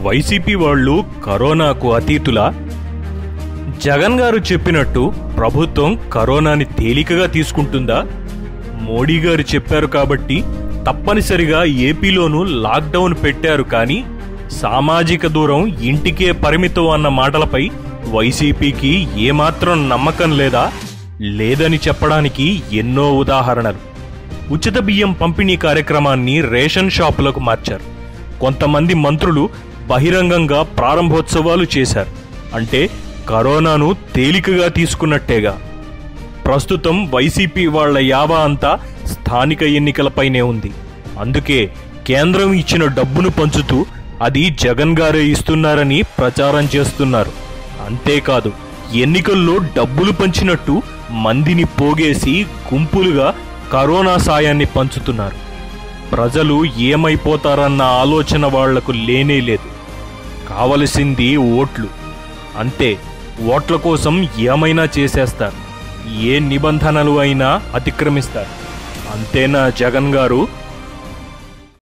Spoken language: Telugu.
వైసీపీ వాళ్ళు కరోనాకు అతీతులా? జగన్ గారు చెప్పినట్టు ప్రభుత్వం కరోనాని తేలికగా తీసుకుంటుందా? మోడీ గారు చెప్పారు కాబట్టి తప్పనిసరిగా ఏపీలోనూ లాక్డౌన్ పెట్టారు, కానీ సామాజిక దూరం ఇంటికే పరిమితం అన్న మాటలపై వైసీపీకి ఏమాత్రం నమ్మకం లేదా? లేదని చెప్పడానికి ఎన్నో ఉదాహరణలు. ఉచిత బియ్యం పంపిణీ కార్యక్రమాన్ని రేషన్ షాపులకు మార్చారు. కొంతమంది మంత్రులు బహిరంగంగా ప్రారంభోత్సవాలు చేశారు. అంటే కరోనాను తేలికగా తీసుకున్నట్టేగా. ప్రస్తుతం వైసీపీ వాళ్ల యావా అంతా స్థానిక ఎన్నికలపైనే ఉంది. అందుకే కేంద్రం ఇచ్చిన డబ్బును పంచుతూ అది జగన్ గారే ఇస్తున్నారని ప్రచారం చేస్తున్నారు. అంతేకాదు, ఎన్నికల్లో డబ్బులు పంచినట్టు మందిని పోగేసి గుంపులుగా కరోనా సాయాన్ని పంచుతున్నారు. ప్రజలు ఏమైపోతారన్న ఆలోచన వాళ్లకు లేనే లేదు. కావలసింది ఓట్లు. అంతే, ఓట్ల కోసం ఏమైనా చేసేస్తారు. ఏ నిబంధనలు అయినా అతిక్రమిస్తారు. అంతేనా జగన్ గారు?